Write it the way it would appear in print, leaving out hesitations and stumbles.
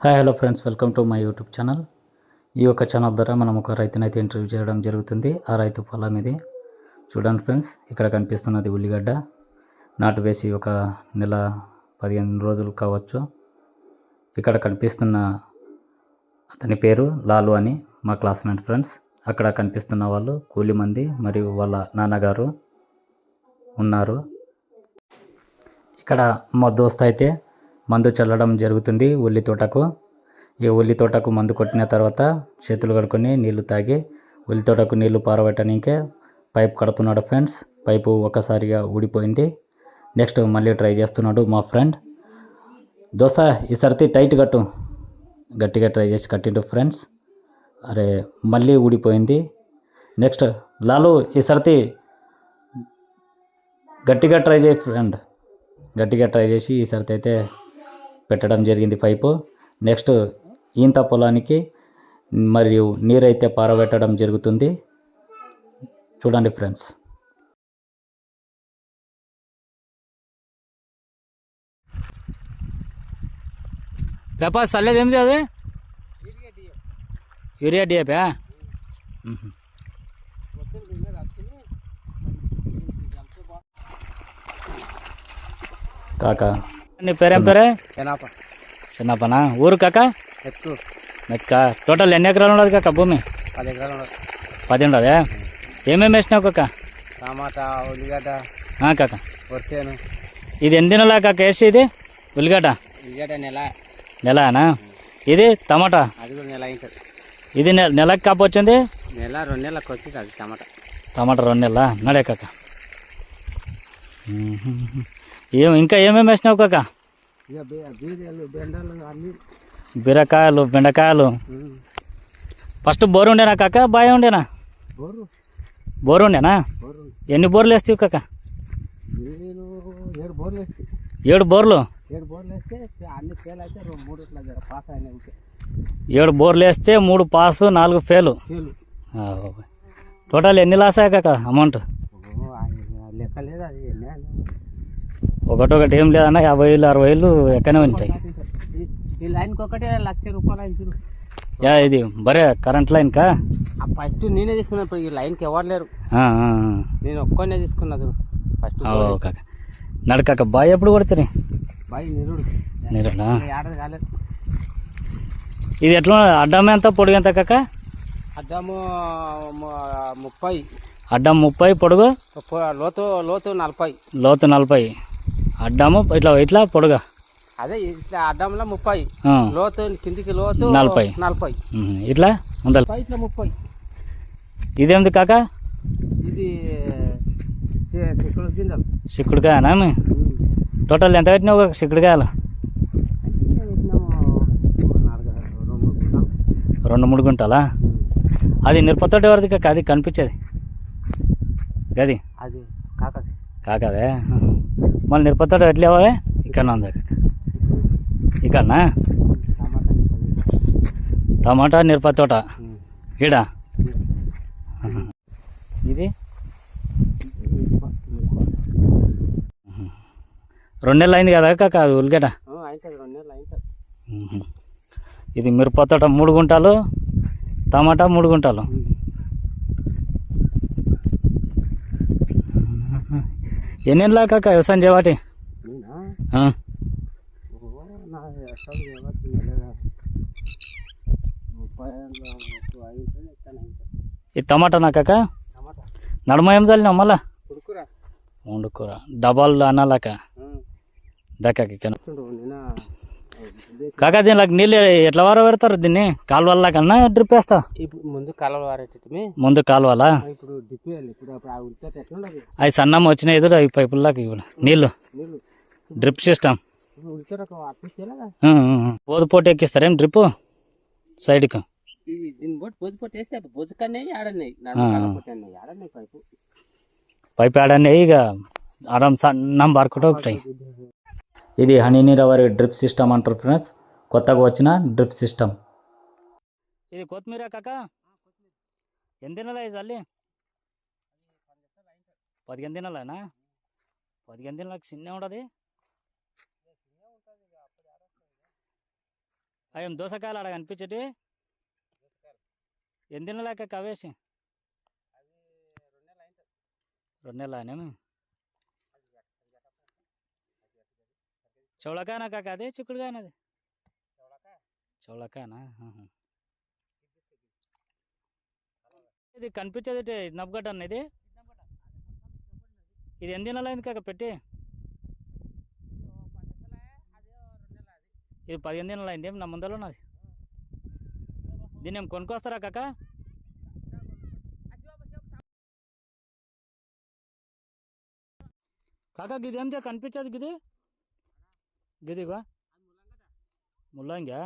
Hi hello friends, welcome to my YouTube channel. ఈ యొక్క channel ద్వారా మనం ఒక రైతునైతే ఇంటర్వ్యూ చేయడం జరుగుతుంది. ఆ రైతు పొలం ఇది చూడండి ఫ్రెండ్స్. ఇక్కడ కనిపిస్తున్నది ఉల్లిగడ్డ. నాటు వేసి ఒక నెల 15 రోజులు కావచ్చు. ఇక్కడ కనిపిస్తున్న అతని పేరు లాలు అని, మా క్లాస్మేట్ ఫ్రెండ్స్. అక్కడ కనిపిస్తున్న వాళ్ళు కూలి మంది మరియు వాళ్ళ నాన్నగారు ఉన్నారు. ఇక్కడ మా దోస్త్ అయితే మందు చల్లడం జరుగుతుంది ఉల్లి తోటకు. ఈ ఉల్లి తోటకు మందు కొట్టిన తర్వాత చేతులు కడుక్కొని నీళ్లు తాగి ఉల్లి తోటకు నీళ్లు పారబెట్టడానికే పైప్ కడుతున్నాడు ఫ్రెండ్స్. పైపు ఒకసారిగా ఊడిపోయింది. నెక్స్ట్ మళ్ళీ ట్రై చేస్తున్నాడు మా ఫ్రెండ్. దోస్త ఈసారి టైట్ కట్టు, గట్టిగా ట్రై చేసి కట్టిండు ఫ్రెండ్స్. అరే మళ్ళీ ఊడిపోయింది. నెక్స్ట్ లాలు ఈసారి గట్టిగా ట్రై చేయి ఫ్రెండ్. గట్టిగా ట్రై చేసి ఈసారి అయితే పెట్టడం జరిగింది పైపు. నెక్స్ట్ ఈంత పొలానికి మరియు నీరైతే పారబెట్టడం జరుగుతుంది. చూడండి ఫ్రెండ్స్. పేపర్ చల్లేదు ఏమిటి అది? యూరియా డిఏపా? కాకా నీ పేరేం పేరే? చిన్నప్పనా? ఊరు కాక? మెత్క. టోటల్ ఎన్ని ఎకరాలు ఉండదు కాక భూమి? 10 ఎకరాలు ఉండదు. 10 ఉండదా? ఏమేమి వేసినావు కాక? టమాటా, ఉల్లిగడ్డ, కాక వరిసేను. ఇది ఎన్ని నెలలా కాక వేసి? ఇది ఉల్లిగడ్డ నెలనా? ఇది టమాటా అది కూడా నెల అవుతుంది. ఇది నెలకు కాపు వచ్చింది? నెల 2 నెలలకు వచ్చింది అది టమాటా 2 నెలలా? నడే కాక. ఇంకా ఏమేమి వేసినావు కాక? బీరకాయలు, బెండకాయలు. ఫస్ట్ బోరు ఉండేనా కాక? బాగా ఉండేనా? బోరు ఉండేనా? ఎన్ని బోర్లు వేస్తావు కాక? 7 బోర్లు. 7 బోర్లు వేస్తే 3 పాసు 4 ఫెయిలు. టోటల్ ఎన్ని లాస్ అయ్యా కాక అమౌంట్? లెక్క లేదు అది. ఒకటి ఏం లేదన్నా 50,000 60,000 ఎక్కనే ఉంటాయి. ఈ లైన్కి ఒకటే 1,00,000 రూపాయలు అయింది. ఇది బరే కరెంట్ లైన్ కా? ఫస్ట్ నేనే తీసుకున్నా. ఇప్పుడు ఈ లైన్కి ఎవరు లేరు. నేను ఒక్కనే తీసుకున్నా ఫస్ట్. కాక నడకాక బాయ్ ఎప్పుడు కొడతారు? బాయ్ నిరుడు ఏడాది కాలేదు. ఇది ఎట్లా అడ్డం ఎంత పొడుగు ఎంత కాక? అడ్డము 30. అడ్డం 30, పొడుగు లోతు 40. లోతు 40. అడ్డము ఇట్లా ఇట్లా పొడుగా? అదే ఇట్లా అడ్డంలో 30, లోతు కిందికి లోతు 40. ఇట్లా ముందర ఇట్లా 30. ఇదేంది కాక? ఇది గింజలు. చిక్కుడుకాయనా? టోటల్ ఎంత పెట్టినావు ఒక చిక్కుడుకాయలు? 2-3 గుంటలా? అది మిరపతోటి ఎవరిది కాక? అది కనిపించేది గది అది కాకదే. మళ్ళీ మిరపతోట ఎట్లేవే? ఇక్కడ ఉంది ఇక్కడనా? టమాటా మిరపతోట ఈడ. ఇది 2 నెలలు అయింది కదా కాక అది ఉల్లిగడ్డ? ఇది మిరపతోట 3 గుంటలు, టమాటా 3 గుంటలు. ఎన్నేళ్ళ కాక వ్యవసాయం చేయబట్టి? ఇది టమాటానా కాక? నడుమ ఏం చల్లినావు మళ్ళా? వండుకూర డబాల్ అనాలక దక్కకి కాక. దీనికి నీళ్ళు ఎట్లా వార పెడతారు? దీన్ని కాలువల్లా కన్నా డ్రిప్ వేస్తా? ముందు కాలువలు వారేటి. ముందు కాలువలా? ఇప్పుడు డ్రిప్ వేయాలి. అవి సన్నం వచ్చినాయి ఎదురు అవి పైపుల్లాకి నీళ్ళు డ్రిప్ సిస్టమ్. పోటు ఎక్కిస్తారేం డ్రిప్ సైడ్కి? పైపు ఆడన్నాయి ఇక ఆరాం సన్నం బారుకుంటూ ఉంటాయి. ఇది హనీ నీరావరి డ్రిప్ సిస్టమ్ అంటారు ఫ్రెండ్స్. కొత్తగా వచ్చిన డ్రిప్ సిస్టమ్. ఇది కొత్తిమీర కాక? ఎన్ని దినాలు అయ్యి చల్లి? 15 దినాలేనా? 15 దినాలకు చిన్న ఉండదు. అయ్యం దోసకాయలు ఆడ కనిపించటి ఎన్ని దినలేక కవేసి అది 2 నెలలు అయింది. 2 నెలలు అనేమి చౌళకాయనా కాక అదే చిక్కుడుకాయనది చౌళకాయనా ఇది కనిపించేది నబ్బగడ్డ అన్న ఇది ఎన్ని దినాలు అయింది కాక పెట్టి ఇది 15 దినాలు అయింది ఏం నా ముందర ఉన్నది దీన్ని ఏం కొనుక్కొస్తారా కాక కాకా గిది ఏం కనిపించదు గిది గిదిగా ముల్లంగా